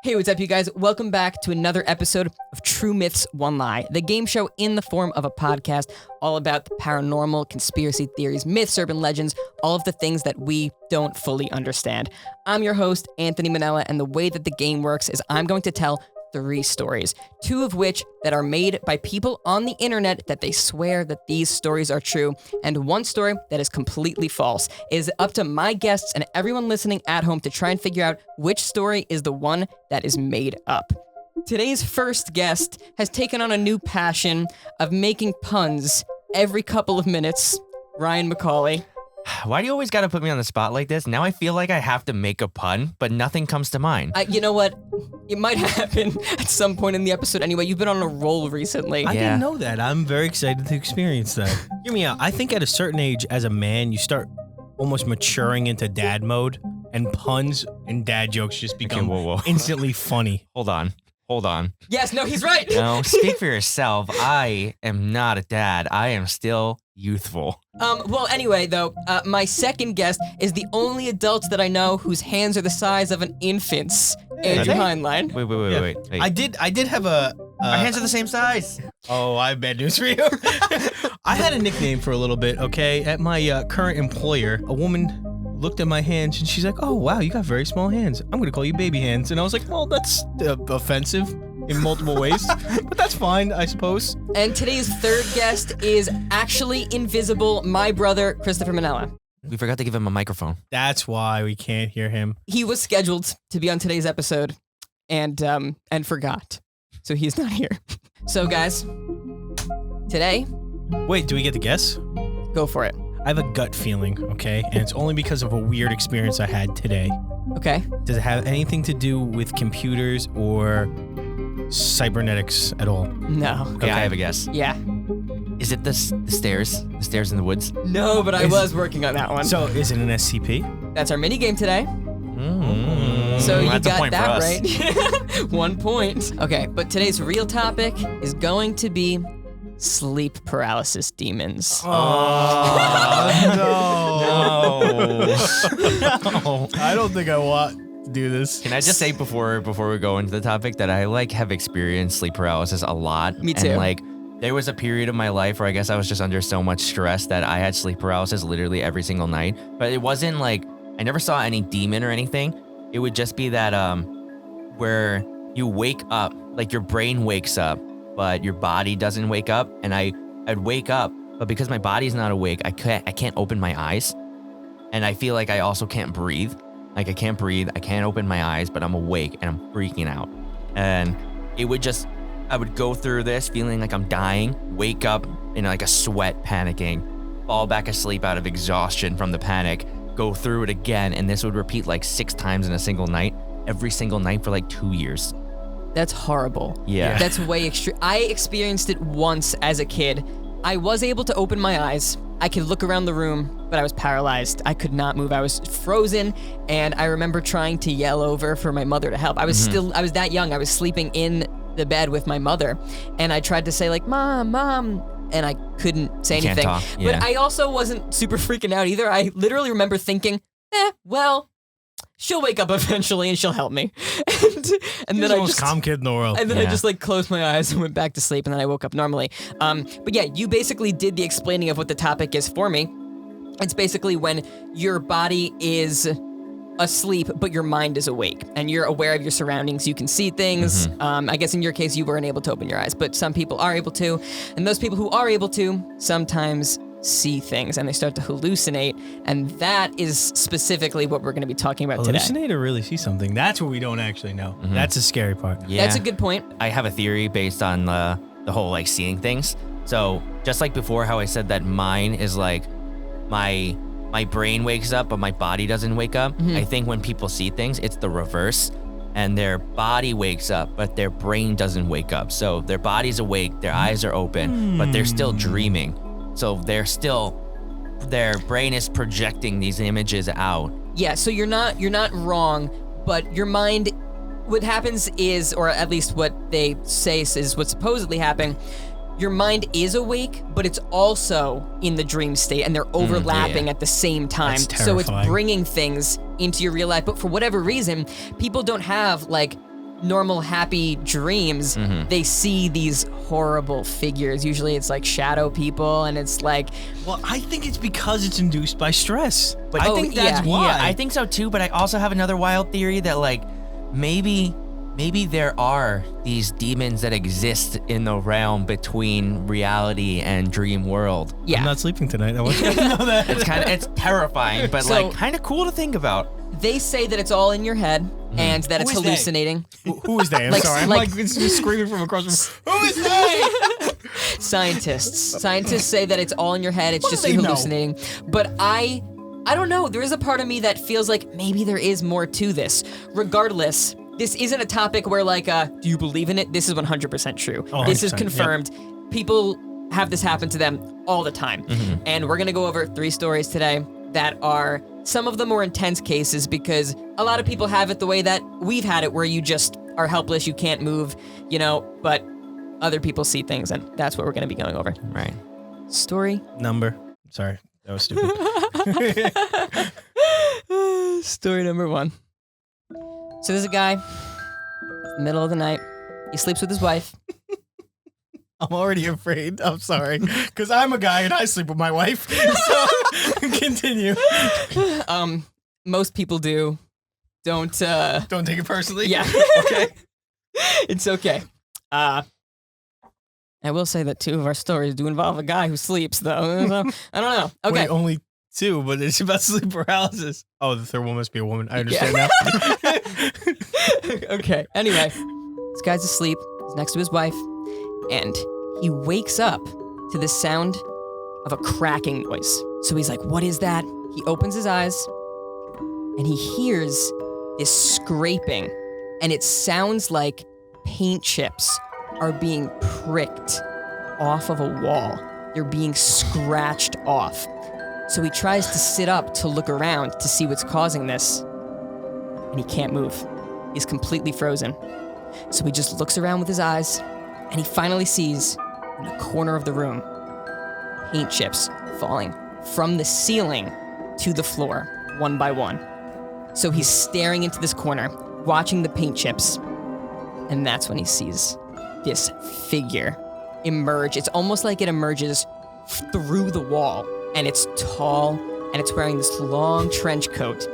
Hey, what's up, you guys? Welcome back to another episode of True Myths, One Lie, the game show in the form of a podcast all about the paranormal, conspiracy theories, myths, urban legends, all of the things that we don't fully understand. I'm your host, Anthony Manella, and the way that the game works is I'm going to tell 3 stories, 2 of which that are made by people on the internet that they swear that these stories are true, and 1 story that is completely false. It is up to my guests and everyone listening at home to try and figure out which story is the one that is made up. Today's first guest has taken on a new passion of making puns every couple of minutes. Ryan McCauley. Why do you always gotta put me on the spot like this? Now I feel like I have to make a pun, but nothing comes to mind. You know what? It might happen at some point in the episode anyway. You've been on a roll recently. I didn't know that. I'm very excited to experience that. Hear me out. I think at a certain age as a man, you start almost maturing into dad mode, and puns and dad jokes just become instantly funny. Hold on. Yes, no, he's right. No, speak for yourself. I am not a dad. I am still youthful. Well, anyway, though, my second guest is the only adult that I know whose hands are the size of an infant's. Andrew Heinlein. Wait. I did have a... Our hands are the same size. Oh, I have bad news for you. I had a nickname for a little bit, okay? At my current employer, a woman looked at my hands and she's like, "Oh, wow, you got very small hands. I'm going to call you baby hands." And I was like, well, that's offensive in multiple ways, but that's fine, I suppose. And today's third guest is actually invisible, my brother, Christopher Manella. We forgot to give him a microphone. That's why we can't hear him. He was scheduled to be on today's episode and forgot. So he's not here. So guys, today... Wait, do we get to guess? Go for it. I have a gut feeling, okay? And it's only because of a weird experience I had today. Okay. Does it have anything to do with computers or cybernetics at all? No. Okay, I have a guess. Yeah. Is it the stairs? The stairs in the woods? No, but I was working on that one. So is it an SCP? That's our mini game today. So you got that right. 1 point. Okay, but today's real topic is going to be sleep paralysis demons. No. I don't think I want to do this. Can I just say before we go into the topic that I have experienced sleep paralysis a lot. Me too. And there was a period of my life where I guess I was just under so much stress that I had sleep paralysis literally every single night. But it wasn't I never saw any demon or anything. It would just be that where you wake up, your brain wakes up, but your body doesn't wake up. And I'd wake up, but because my body's not awake, I can't open my eyes. And I feel like I also can't breathe. I can't breathe, I can't open my eyes, but I'm awake and I'm freaking out. And I would go through this feeling like I'm dying, wake up in a sweat, panicking, fall back asleep out of exhaustion from the panic, go through it again, and this would repeat 6 times in a single night, every single night for 2 years. That's horrible. Yeah. That's way extreme. I experienced it once as a kid. I was able to open my eyes. I could look around the room, but I was paralyzed. I could not move. I was frozen, and I remember trying to yell over for my mother to help. I was that young. I was sleeping in the bed with my mother, and I tried to say Mom, and I couldn't say anything. Can't talk. Yeah. But I also wasn't super freaking out either. I literally remember thinking, well, she'll wake up eventually and she'll help me. and then the most calm kid in the world. And then I just closed my eyes and went back to sleep, and then I woke up normally. But yeah, you basically did the explaining of what the topic is for me. It's basically when your body is asleep, but your mind is awake, and you're aware of your surroundings. You can see things. I guess in your case, you weren't able to open your eyes, but some people are able to. And those people who are able to sometimes see things, and they start to hallucinate, and that is specifically what we're going to be talking about today. Hallucinate or really see something? That's what we don't actually know. That's the scary part. Yeah. That's a good point. I have a theory based on the whole seeing things. So just like before, how I said that mine is my brain wakes up, but my body doesn't wake up. I think when people see things, it's the reverse. And their body wakes up, but their brain doesn't wake up. So their body's awake, their eyes are open, but they're still dreaming. So their brain is projecting these images out. Yeah, so you're not wrong, but your mind, what happens is, or at least what they say is what's supposedly happening, your mind is awake, but it's also in the dream state, and they're overlapping at the same time. That's so it's terrifying. bringing things into your real life. But for whatever reason, people don't have normal happy dreams, they see these horrible figures. Usually it's like shadow people, and it's like... Well, I think it's because it's induced by stress. But I think that's why. Yeah, I think so too, but I also have another wild theory that like maybe there are these demons that exist in the realm between reality and dream world. Yeah. I'm not sleeping tonight. I want you to know that. It's terrifying, but So- like kind of cool to think about. They say that it's all in your head and that it's Who is they? hallucinating. Who is they? I'm Like- sorry. I'm like- like just screaming from across the room. Who is they? Scientists say that it's all in your head. It's What just do you they know? hallucinating. But I don't know. There is a part of me that feels like maybe there is more to this. Regardless, this isn't a topic where like, do you believe in it? This is 100% true. Oh, This is 100%, confirmed. People have this happen to them all the time. And we're going to go over 3 stories today that are some of the more intense cases, because a lot of people have it the way that we've had it, where you just are helpless, you can't move, but other people see things, and that's what we're going to be going over. Right. Story Number. Sorry. That was stupid. Story number 1. So there's a guy, middle of the night, he sleeps with his wife. I'm already afraid. I'm sorry. Because I'm a guy and I sleep with my wife. So continue. Most people do. Don't take it personally. yeah. Okay. It's okay. I will say that 2 of our stories do involve a guy who sleeps, though. So, I don't know. Okay. Wait, only 2, but it's about sleep paralysis. Oh, the third one must be a woman. I understand now. Okay. Anyway, this guy's asleep. He's next to his wife, and he wakes up to the sound of a cracking noise. So he's like, "What is that?" He opens his eyes, and he hears this scraping, and it sounds like paint chips are being pricked off of a wall. They're being scratched off. So he tries to sit up to look around to see what's causing this, and he can't move. He's completely frozen. So he just looks around with his eyes, and he finally sees, in the corner of the room, paint chips falling from the ceiling to the floor, one by one. So he's staring into this corner, watching the paint chips, and that's when he sees this figure emerge. It's almost like it emerges through the wall, and it's tall, and it's wearing this long trench coat,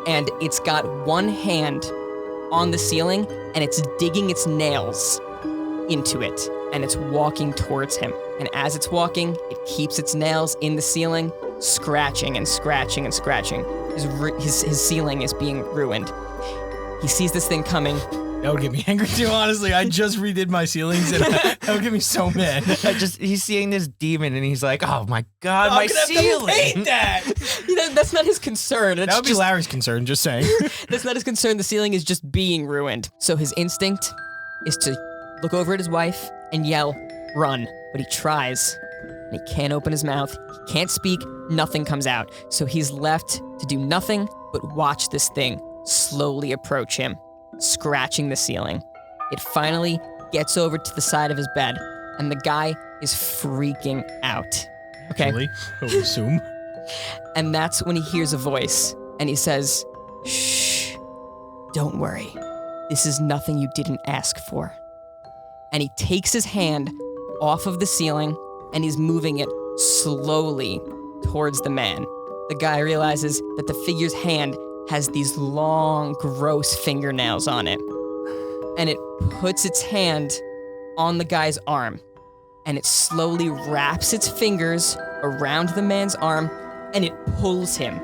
and it's got one hand on the ceiling, and it's digging its nails into it, and it's walking towards him. And as it's walking, it keeps its nails in the ceiling, scratching and scratching and scratching. His ceiling is being ruined. He sees this thing coming. That would get me angry too, honestly. I just redid my ceilings and that would get me so mad. He's seeing this demon and he's like, "Oh my god, I'm my gonna have to ceiling!" paint that. That's not his concern. That would be Larry's concern, just saying. That's not his concern. The ceiling is just being ruined. So his instinct is to look over at his wife and yell, "Run." But he tries, and he can't open his mouth. He can't speak. Nothing comes out. So he's left to do nothing but watch this thing slowly approach him, scratching the ceiling. It finally gets over to the side of his bed, and the guy is freaking out. Okay? Actually, I would assume. And that's when he hears a voice, and he says, "Shh, don't worry. This is nothing you didn't ask for." And he takes his hand off of the ceiling, and he's moving it slowly towards the man. The guy realizes that the figure's hand has these long, gross fingernails on it. And it puts its hand on the guy's arm, and it slowly wraps its fingers around the man's arm, and it pulls him.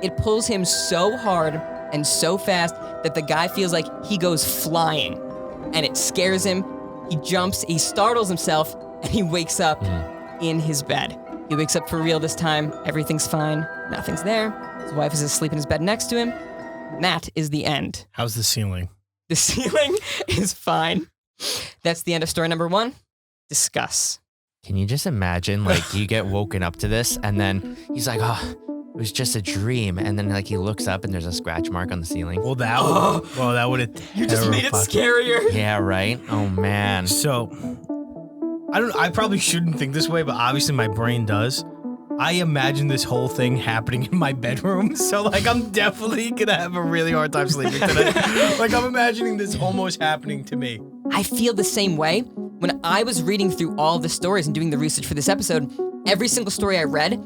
It pulls him so hard and so fast that the guy feels like he goes flying, and it scares him. He jumps, he startles himself, and he wakes up in his bed. He wakes up for real this time. Everything's fine. Nothing's there. His wife is asleep in his bed next to him. And that is the end. How's the ceiling? The ceiling is fine. That's the end of story number 1. Discuss. Can you just imagine, like, you get woken up to this, and then he's like, "Oh, it was just a dream," and then like he looks up and there's a scratch mark on the ceiling. Well, that would have. You just made it scarier. Yeah, right. Oh man. So, I probably shouldn't think this way, but obviously my brain does. I imagine this whole thing happening in my bedroom. So like I'm definitely gonna have a really hard time sleeping tonight. Like I'm imagining this almost happening to me. I feel the same way. When I was reading through all the stories and doing the research for this episode, every single story I read,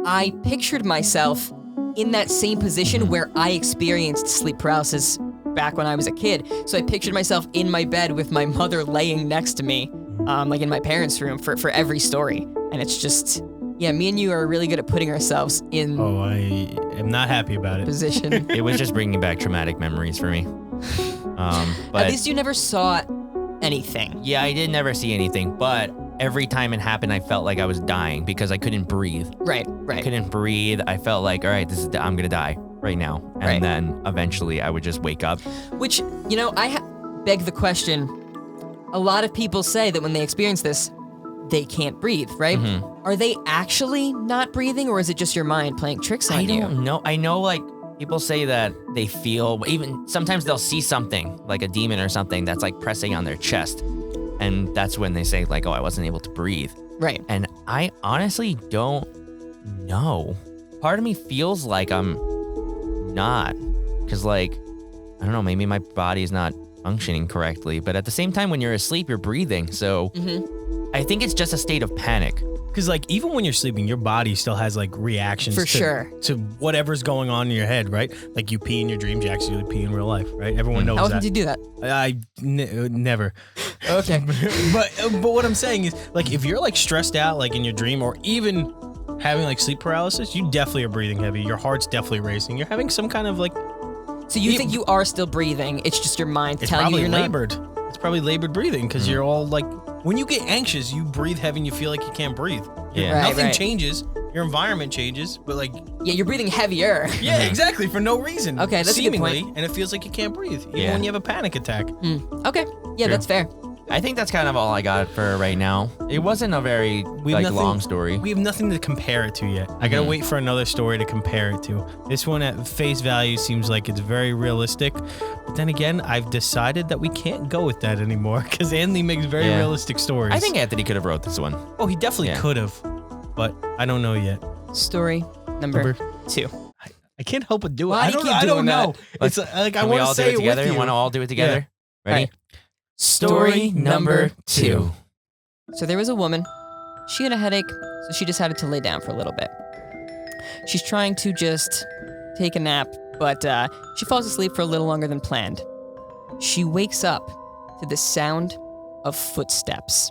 I pictured myself in that same position where I experienced sleep paralysis back when I was a kid. So I pictured myself in my bed with my mother laying next to me, like in my parents' room for every story. And it's just, yeah, me and you are really good at putting ourselves in Oh, I am not happy about it. position. It was just bringing back traumatic memories for me. But At least you never saw anything. yeah, I did never see anything, but every time it happened, I felt like I was dying because I couldn't breathe. Right. I couldn't breathe. I felt like, all right, I'm gonna die right now. And Right. then eventually I would just wake up. Which, I beg the question, a lot of people say that when they experience this, they can't breathe, right? Mm-hmm. Are they actually not breathing, or is it just your mind playing tricks on I you? don't know. I know, like, people say that they feel, even sometimes they'll see something, like a demon or something that's like pressing on their chest. And that's when they say, like, oh, I wasn't able to breathe. Right. And I honestly don't know. Part of me feels like I'm not. Because, like, I don't know, maybe my body is not functioning correctly. But at the same time, when you're asleep, you're breathing. So I think it's just a state of panic. Because like even when you're sleeping, your body still has like reactions For sure. to whatever's going on in your head, right? Like you pee in your dreams, you actually pee in real life, right? Everyone knows How often that. do you do that? Never. Okay. but what I'm saying is like if you're like stressed out like in your dream or even having like sleep paralysis, you definitely are breathing heavy. Your heart's definitely racing. You're having some kind of like So you think you are still breathing, it's just your mind it's telling you probably you're not? labored. It's probably labored breathing because you're all like when you get anxious, you breathe heavy and you feel like you can't breathe. Yeah. Right, Nothing right. changes. Your environment changes, but like Yeah, you're breathing heavier. yeah, exactly for no reason. Okay, that's a good seemingly, point. and it feels like you can't breathe even Yeah. when you have a panic attack. Okay. Yeah, that's fair. I think that's kind of all I got for right now. It wasn't a very long story. We have nothing to compare it to yet. I gotta wait for another story to compare it to. This one at face value seems like it's very realistic, but then again, I've decided that we can't go with that anymore because Anthony makes very Yeah. realistic stories. I think Anthony could have wrote this one. Oh, he definitely Yeah. could have, but I don't know yet. Story number 2. I can't help but do it. Why I do you don't, keep I don't doing know. that? It's like I Can we want all to do say it it together? with you. Want to all do it together? Ready? Right. Story number 2. So there was a woman. She had a headache, so she decided to lay down for a little bit. She's trying to just take a nap, but she falls asleep for a little longer than planned. She wakes up to the sound of footsteps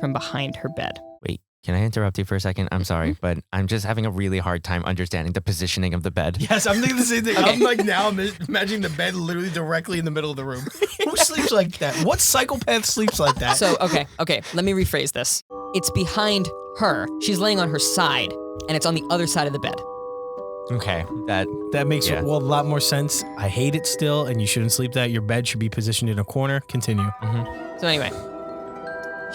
from behind her bed. Wait, can I interrupt you for a second? I'm sorry, but I'm just having a really hard time understanding the positioning of the bed. Yes, I'm thinking the same thing. Okay. I'm like now imagining the bed literally directly in the middle of the room. Who sleeps like that? What psychopath sleeps like that? So, okay, let me rephrase this. It's behind her. She's laying on her side, and it's on the other side of the bed. Okay, that makes Yeah. a lot more sense. I hate it still, and you shouldn't sleep that. Your bed should be positioned in a corner. Continue. So anyway,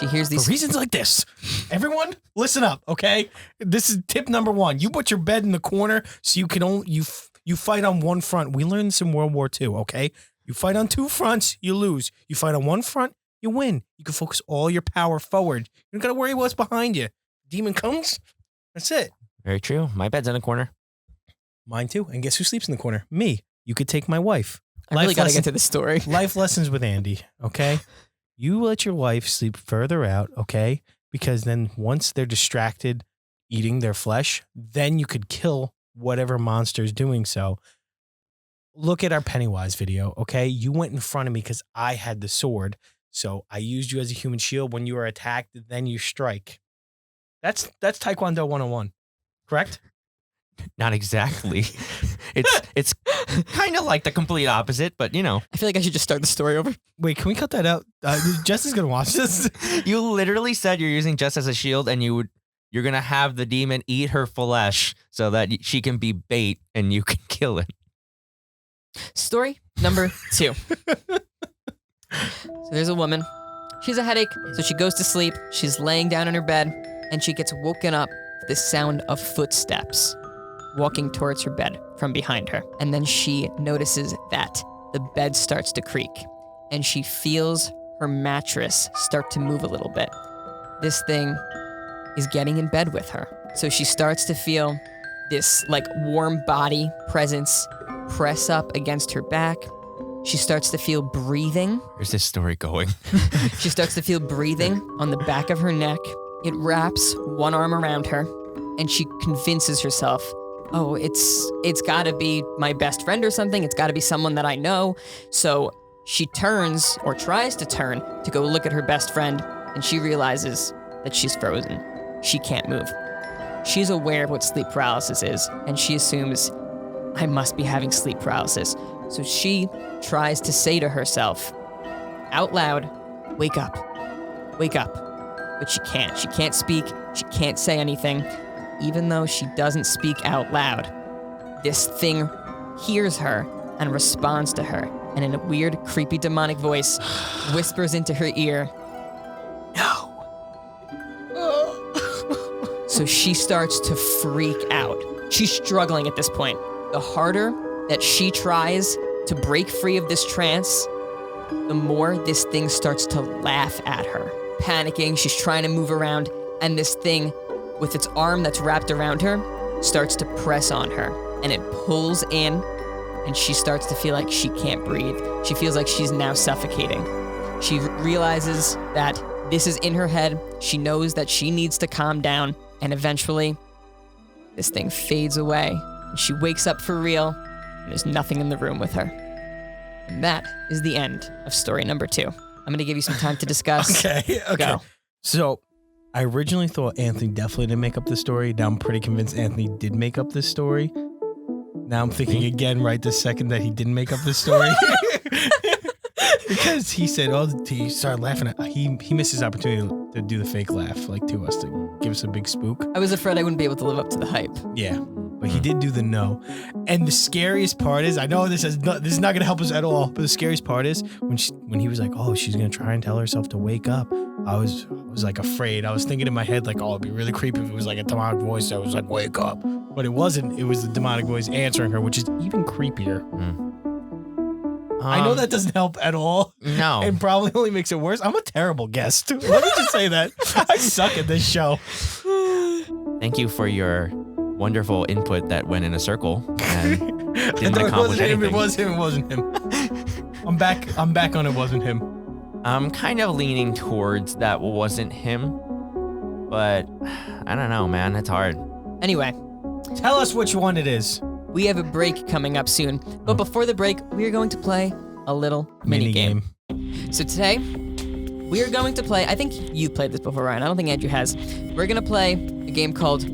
she hears For these. reasons like this, everyone, listen up, okay? This is tip number 1. You put your bed in the corner so you can only you fight on one front. We learned this in World War II, okay? You fight on 2 fronts, you lose. You fight on one front, you win. You can focus all your power forward. You don't gotta worry what's behind you. Demon comes, that's it. very true. My bed's in a corner. Mine too. And guess who sleeps in the corner? Me. You could take my wife. I really Life gotta lesson- get to the story. Life lessons with Andy, okay? You let your wife sleep further out, okay? Because then once they're distracted eating their flesh, then you could kill whatever monster is doing so. Look at our Pennywise video, okay? You went in front of me because I had the sword. So I used you as a human shield. When you are attacked, then you strike. That's Taekwondo 101, correct? Not exactly. It's kind of like the complete opposite, but you know. I feel like I should just start the story over. Wait, can we cut that out? Jess is going to watch this. You literally said you're using Jess as a shield, and you're gonna have the demon eat her flesh so that she can be bait and you can kill it. Story number 2. So there's a woman. She has a headache, so she goes to sleep. She's laying down in her bed, and she gets woken up to the sound of footsteps walking towards her bed from behind her. And then she notices that the bed starts to creak, and she feels her mattress start to move a little bit. This thing is getting in bed with her. So she starts to feel this like warm body presence press up against her back. She starts to feel breathing. Where's this story going? She starts to feel breathing on the back of her neck. It wraps one arm around her, and she convinces herself, oh, it's gotta be my best friend or something. It's gotta be someone that I know. So she turns, or tries to turn, to go look at her best friend, and she realizes that she's frozen. She can't move. She's aware of what sleep paralysis is, and she assumes, I must be having sleep paralysis. So she tries to say to herself, out loud, wake up, wake up. But she can't. She can't speak. She can't say anything. Even though she doesn't speak out loud, this thing hears her and responds to her, and in a weird, creepy, demonic voice, whispers into her ear, no. So she starts to freak out. She's struggling at this point. The harder that she tries to break free of this trance, the more this thing starts to laugh at her. Panicking, she's trying to move around, and this thing, with its arm that's wrapped around her, starts to press on her, and it pulls in, and she starts to feel like she can't breathe. She feels like she's now suffocating. She realizes that this is in her head. She knows that she needs to calm down, and eventually, this thing fades away, and she wakes up for real, and there's nothing in the room with her. And that is the end of story number 2. I'm going to give you some time to discuss. Okay. Go. So I originally thought Anthony definitely didn't make up the story. Now I'm pretty convinced Anthony did make up this story. Now I'm thinking again right this second that he didn't make up this story. Because he said, he started laughing at, he missed his opportunity to do the fake laugh, like to us, to give us a big spook. I was afraid I wouldn't be able to live up to the hype. Yeah, but he did do the no. And the scariest part is, I know this is not going to help us at all, but the scariest part is when he was like, oh, she's going to try and tell herself to wake up. I was like afraid. I was thinking in my head like, oh, it'd be really creepy if it was like a demonic voice that was like, wake up. But it wasn't. It was the demonic voice answering her, which is even creepier. I know that doesn't help at all. No. And probably only makes it worse. I'm a terrible guest. Let me just say that. I suck at this show. Thank you for your wonderful input that went in a circle and didn't It accomplish wasn't him. anything. It was him. It wasn't him. I'm back on it wasn't him. I'm kind of leaning towards that wasn't him, but I don't know, man. It's hard. Anyway, Tell us which one it is. we have a break coming up soon. But before the break, we are going to play a little mini game. So today, we are going to play, I think you played this before, Ryan. I don't think Andrew has. We're going to play a game called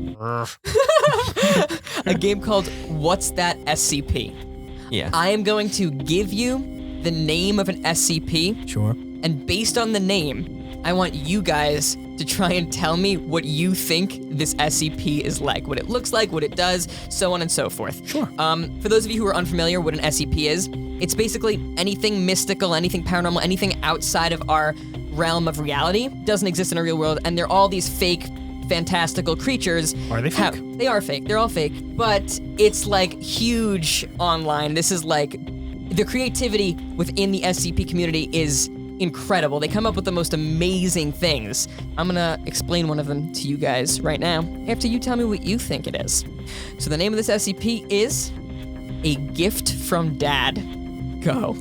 What's That SCP? Yeah. I am going to give you the name of an SCP, Sure. and based on the name, I want you guys to try and tell me what you think this SCP is like, what it looks like, what it does, so on and so forth. Sure. For those of you who are unfamiliar what an SCP is, it's basically anything mystical, anything paranormal, anything outside of our realm of reality, doesn't exist in our real world, and they're all these fake, fantastical creatures. Are they fake? They are fake. They're all fake. But it's like huge online. This is like, the creativity within the SCP community is incredible. They come up with the most amazing things. I'm gonna explain one of them to you guys right now, after you tell me what you think it is. So the name of this SCP is A Gift from Dad. Go.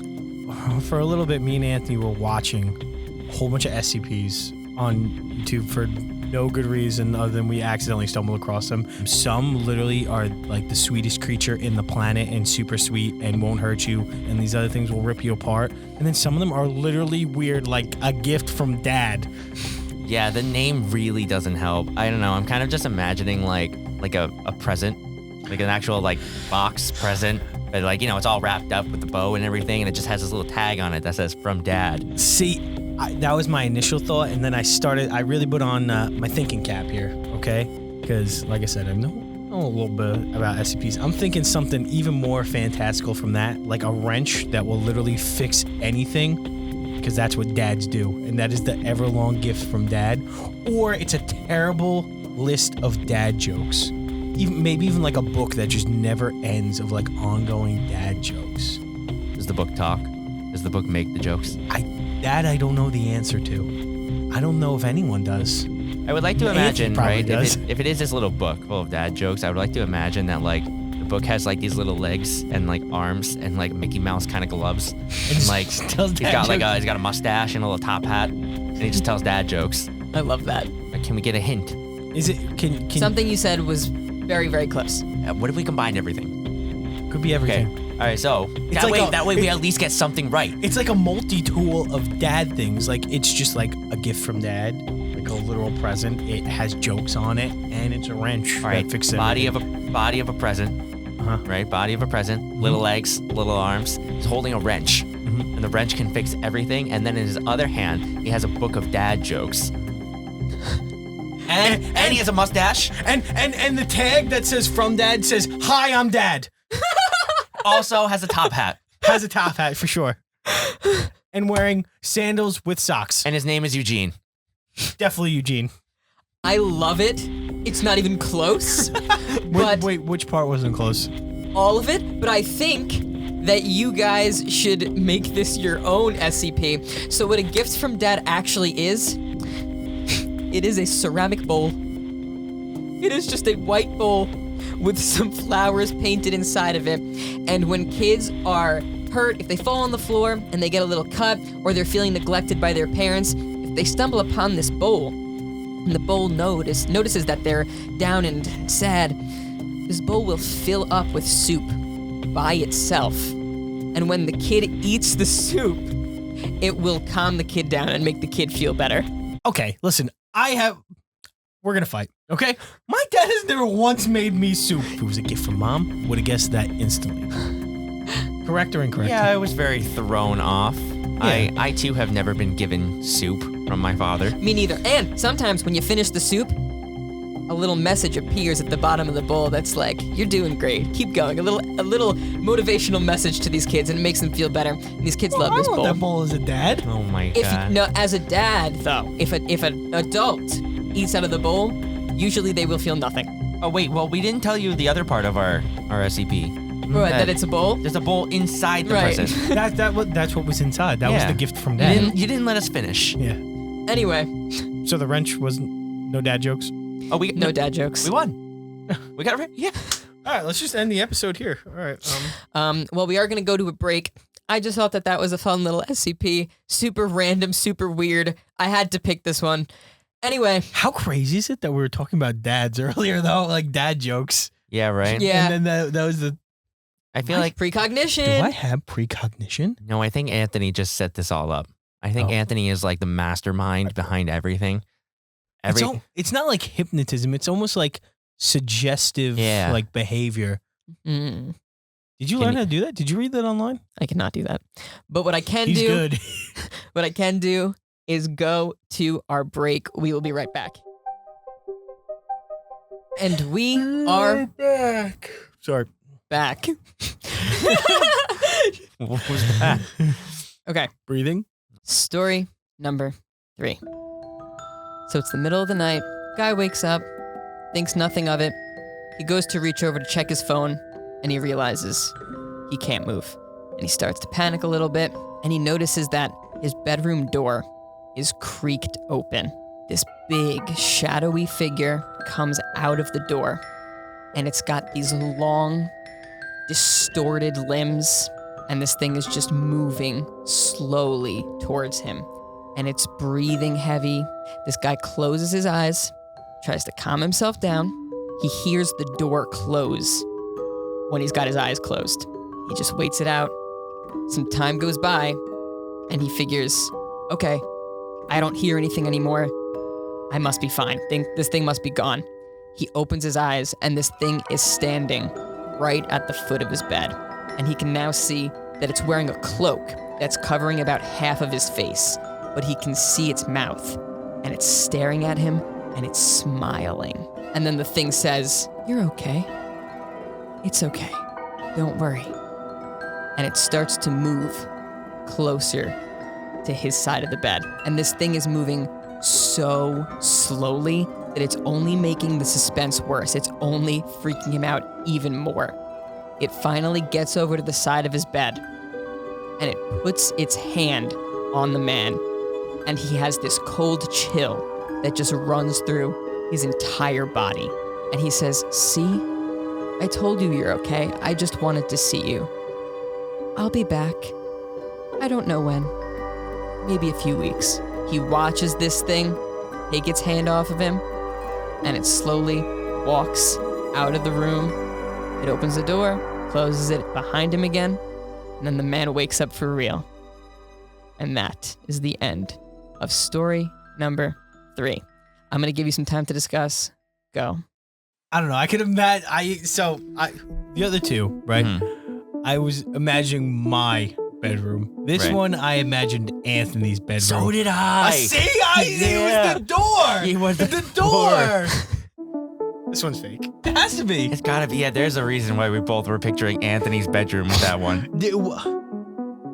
For a little bit, me and Anthony were watching a whole bunch of SCPs on YouTube for no good reason other than we accidentally stumbled across them. Some literally are like the sweetest creature in the planet and super sweet and won't hurt you, and these other things will rip you apart. And then some of them are literally weird, like a gift from Dad. Yeah, the name really doesn't help. I don't know. I'm kind of just imagining like a present, like an actual like box present. But like, you know, it's all wrapped up with the bow and everything, and it just has this little tag on it that says "From Dad." See, that was my initial thought, and then I really put on my thinking cap here, okay? Because, like I said, I know a little bit about SCPs. I'm thinking something even more fantastical from that, like a wrench that will literally fix anything, because that's what dads do, and that is the everlong gift from Dad. Or it's a terrible list of dad jokes. Maybe even like a book that just never ends of like ongoing dad jokes. Does the book talk? Does the book make the jokes? That I don't know the answer to. I don't know if anyone does. I would like to Anthony imagine, probably right? does. If it is this little book full of dad jokes, I would like to imagine that like the book has like these little legs and like arms and like Mickey Mouse kind of gloves. And like tells he's dad got jokes. he's got a mustache and a little top hat, and he just tells dad jokes. I love that. Like, can we get a hint? Is it can Something you said was very, very close. What if we combined everything? could be everything. Okay. All right. So like that way we at least get something right. It's like a multi-tool of dad things. Like it's just like a gift from dad, like a literal present. It has jokes on it, and it's a wrench. All right. That fixes Body everything. of a present. Uh-huh. Right. Body of a present. Little legs, little arms. He's holding a wrench, and the wrench can fix everything. And then in his other hand, he has a book of dad jokes. And he has a mustache. And the tag that says from dad says, "Hi, I'm dad." Also has a top hat. Has a top hat for sure. And wearing sandals with socks. And his name is Eugene. Definitely Eugene. I love it. It's not even close. but Wait, which part wasn't close? all of it, but I think that you guys should make this your own SCP. So what a gift from dad actually is, it is a ceramic bowl. It is just a white bowl with some flowers painted inside of it. And when kids are hurt, if they fall on the floor and they get a little cut, or they're feeling neglected by their parents, if they stumble upon this bowl, and the bowl notices that they're down and sad, this bowl will fill up with soup by itself. And when the kid eats the soup, it will calm the kid down and make the kid feel better. Okay, listen, we're gonna fight, okay? My dad has never once made me soup. If it was a gift from mom, would have guessed that instantly. Correct or incorrect? Yeah, I was very thrown off. I too have never been given soup from my father. Me neither. And sometimes when you finish the soup, a little message appears at the bottom of the bowl that's like, "You're doing great. Keep going." A little motivational message to these kids, and it makes them feel better. And these kids love I this want bowl. that bowl as a dad. Oh my If god. no, as a dad though, if an adult eats out of the bowl, usually they will feel nothing. Oh wait, well we didn't tell you the other part of our SCP. That it's a bowl. There's a bowl inside the Right. present. That's what was inside. That was Yeah. the gift from You dad. didn't let us finish. Yeah. Anyway, So the wrench was no dad jokes. Oh, we no dad jokes. We won. We got it right. Yeah. All right, let's just end the episode here. All right. Well, we are gonna go to a break. I just thought that was a fun little SCP. Super random, super weird. I had to pick this one. Anyway, How crazy is it that we were talking about dads earlier though, like dad jokes? Yeah, right. yeah. And then that was the. I feel like Precognition. Do I have precognition? no, I think Anthony just set this all up. I think Oh. Anthony is like the mastermind behind everything. It's not like hypnotism. It's almost like suggestive, Yeah. like behavior. Mm, Did you Can learn you- how to do that? Did you read that online? I cannot do that. But what I can He's do, good. what I can do, is go to our break. We will be right back. And we are back. Sorry. back. What was that? Okay. Breathing. Story number 3. So it's the middle of the night. Guy wakes up, thinks nothing of it. He goes to reach over to check his phone, and he realizes he can't move. And he starts to panic a little bit, and he notices that his bedroom door is creaked open. This big, shadowy figure comes out of the door, and it's got these long, distorted limbs, and this thing is just moving slowly towards him. And it's breathing heavy. This guy closes his eyes, tries to calm himself down. He hears the door close when he's got his eyes closed. He just waits it out. Some time goes by, and he figures, okay, I don't hear anything anymore. I must be fine. This thing must be gone. He opens his eyes, and this thing is standing right at the foot of his bed. And he can now see that it's wearing a cloak that's covering about half of his face, but he can see its mouth, and it's staring at him, and it's smiling. And then the thing says, "You're okay. It's okay. Don't worry." And it starts to move closer to his side of the bed. And this thing is moving so slowly that it's only making the suspense worse. It's only freaking him out even more. It finally gets over to the side of his bed, and it puts its hand on the man, and he has this cold chill that just runs through his entire body. And he says, "See, I told you you're okay. I just wanted to see you. I'll be back. I don't know when. Maybe a few weeks." He watches this thing take its hand off of him, and it slowly walks out of the room. It opens the door, closes it behind him again, and then the man wakes up for real. And that is the end of story number 3. I'm going to give you some time to discuss. Go. I don't know. I could imagine. The other two, right? I was imagining my bedroom. This one, I imagined Anthony's bedroom. So did I. See, it was the door. He was the door. This one's fake. It has to be. It's gotta be. Yeah, there's a reason why we both were picturing Anthony's bedroom with that one.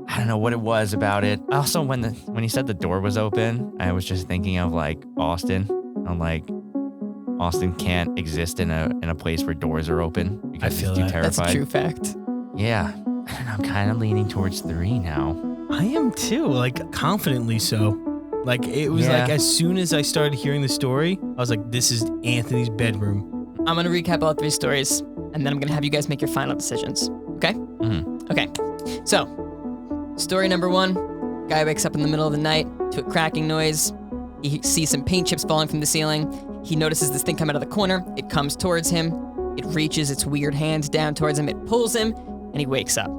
I don't know what it was about it. Also, when he said the door was open, I was just thinking of like Austin. I'm like, Austin can't exist in a place where doors are open because I feel he's too that. terrified. That's a true fact. Yeah. I don't know, I'm kind of leaning towards 3 now. I am too, like confidently so. Like it was like as soon as I started hearing the story, I was like, this is Anthony's bedroom. I'm going to recap all 3 stories, and then I'm going to have you guys make your final decisions. Okay? Mm-hmm. Okay. So, story number 1, guy wakes up in the middle of the night to a cracking noise. He sees some paint chips falling from the ceiling. He notices this thing come out of the corner. It comes towards him. It reaches its weird hands down towards him. It pulls him, and he wakes up.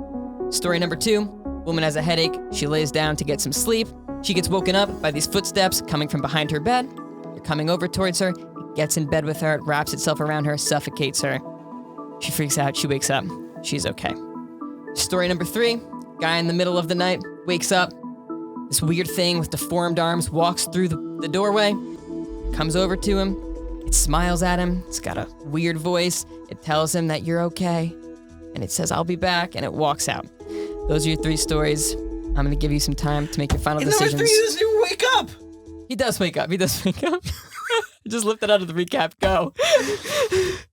Story number 2, woman has a headache. She lays down to get some sleep. She gets woken up by these footsteps coming from behind her bed. They're coming over towards her. It gets in bed with her. It wraps itself around her, suffocates her. She freaks out. She wakes up. She's okay. Story number 3, guy in the middle of the night wakes up. This weird thing with deformed arms walks through the doorway, comes over to him. It smiles at him. It's got a weird voice. It tells him that you're okay. And it says, "I'll be back," and it walks out. Those are your 3 stories. I'm going to give you some time to make your final decisions. Number 3 doesn't even wake up. He does wake up. Just lift it out of the recap. Go.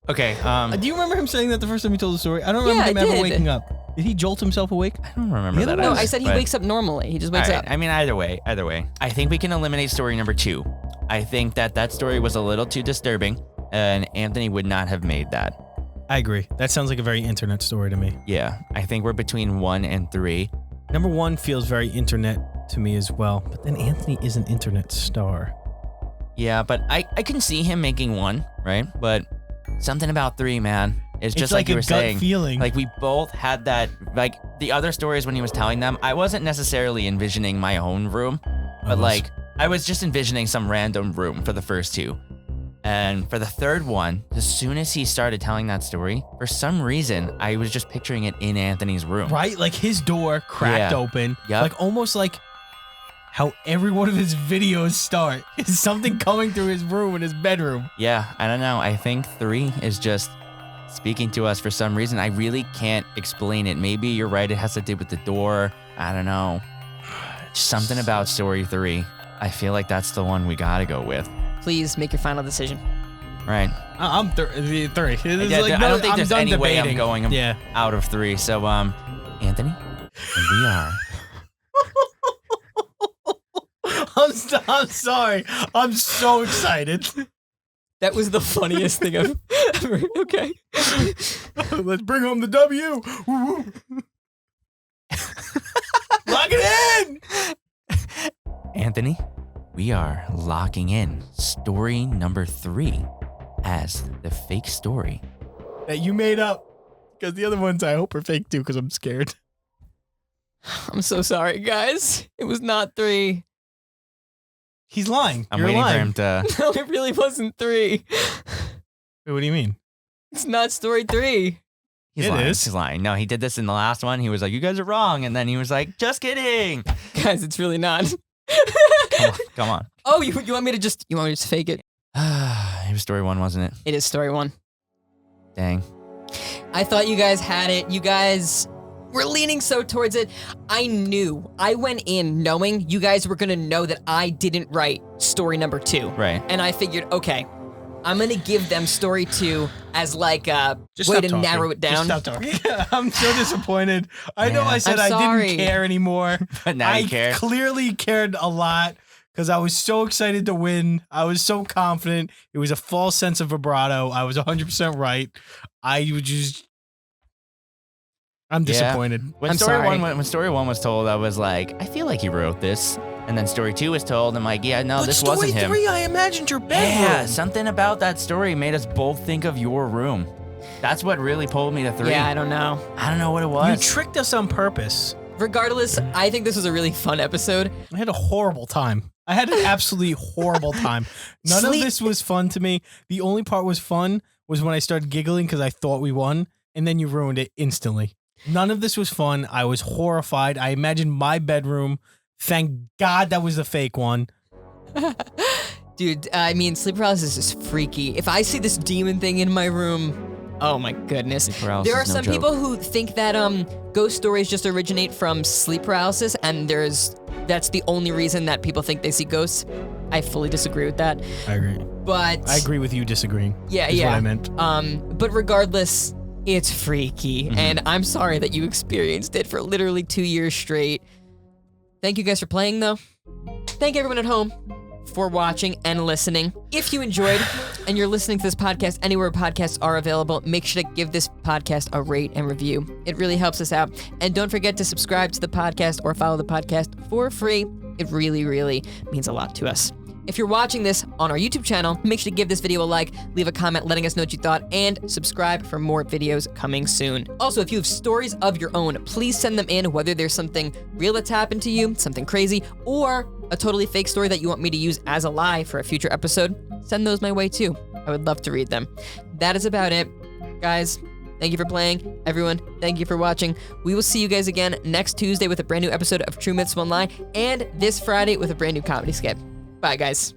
Okay. Do you remember him saying that the first time he told the story? I don't remember him ever waking up. Did he jolt himself awake? I don't remember that. No, I said he wakes up normally. He just wakes up. I mean, either way. I think we can eliminate story number 2. I think that story was a little too disturbing, and Anthony would not have made that. I agree. That sounds like a very internet story to me. Yeah, I think we're between 1 and 3. Number 1 feels very internet to me as well, but then Anthony is an internet star. Yeah, but I can see him making 1, right? But something about 3, man. It's just like you were saying. Feeling. Like we both had that. Like the other stories when he was telling them, I wasn't necessarily envisioning my own room, but like I was just envisioning some random room for the first 2. And for the third one, as soon as he started telling that story, for some reason, I was just picturing it in Anthony's room. Right? Like his door cracked open. Yep. Like almost like how every one of his videos start is something coming through his room in his bedroom. Yeah, I don't know. I think 3 is just speaking to us for some reason. I really can't explain it. Maybe you're right. It has to do with the door. I don't know. Something about story 3. I feel like that's the one we got to go with. Please make your final decision. Right. I'm 3. I don't think there's any way I'm going out of 3. So, Anthony, we are. I'm sorry. I'm so excited. That was the funniest thing I've ever. Okay. Let's bring home the W. Lock it in. Anthony, we are locking in story number 3 as the fake story that you made up. Because the other ones I hope are fake too, because I'm scared. I'm so sorry, guys. It was not 3. He's lying. I'm You're waiting lying. for him to. No, it really wasn't 3. Wait, what do you mean? It's not story 3. He's lying. He's lying. No, he did this in the last one. He was like, "You guys are wrong," and then he was like, "Just kidding." Guys, it's really not. Come on. Oh, you want me to just fake it? It was story 1, wasn't it? It is story 1. Dang. I thought you guys had it. You guys were leaning so towards it. I went in knowing you guys were gonna know that I didn't write story number 2. Right. And I figured, okay, I'm gonna give them story 2 as like a Just way stop to talking. narrow it down. Just stop talking. I'm so disappointed. I know Yeah. I said I'm I sorry. didn't care anymore. But now you care. I clearly cared a lot because I was so excited to win. I was so confident. It was a false sense of vibrato. I was 100% right. I'm disappointed. When story one was told, I was like, I feel like he wrote this. And then story 2 was told, I'm like, yeah, no, this wasn't him. Story 3, I imagined your bedroom. Yeah, something about that story made us both think of your room. That's what really pulled me to 3. Yeah, I don't know. I don't know what it was. You tricked us on purpose. Regardless, I think this was a really fun episode. I had a horrible time. I had an absolutely horrible time. None of this was fun to me. The only part was fun was when I started giggling because I thought we won, and then you ruined it instantly. None of this was fun. I was horrified. I imagined my bedroom. Thank God that was the fake one. Dude, I mean, sleep paralysis is freaky. If I see this demon thing in my room, oh my goodness. There are some people who think that ghost stories just originate from sleep paralysis, and that's the only reason that people think they see ghosts. I fully disagree with that. I agree. But I agree with you disagreeing. Yeah, is yeah. what I meant. But regardless, it's freaky, and I'm sorry that you experienced it for literally 2 years straight. Thank you guys for playing, though. Thank everyone at home for watching and listening. If you enjoyed and you're listening to this podcast anywhere podcasts are available, make sure to give this podcast a rate and review. It really helps us out. And don't forget to subscribe to the podcast or follow the podcast for free. It really, really means a lot to us. If you're watching this on our YouTube channel, make sure to give this video a like, leave a comment letting us know what you thought, and subscribe for more videos coming soon. Also, if you have stories of your own, please send them in, whether there's something real that's happened to you, something crazy, or a totally fake story that you want me to use as a lie for a future episode. Send those my way too. I would love to read them. That is about it. Guys, thank you for playing. Everyone, thank you for watching. We will see you guys again next Tuesday with a brand new episode of True Myths One Lie, and this Friday with a brand new comedy skit. Bye, guys.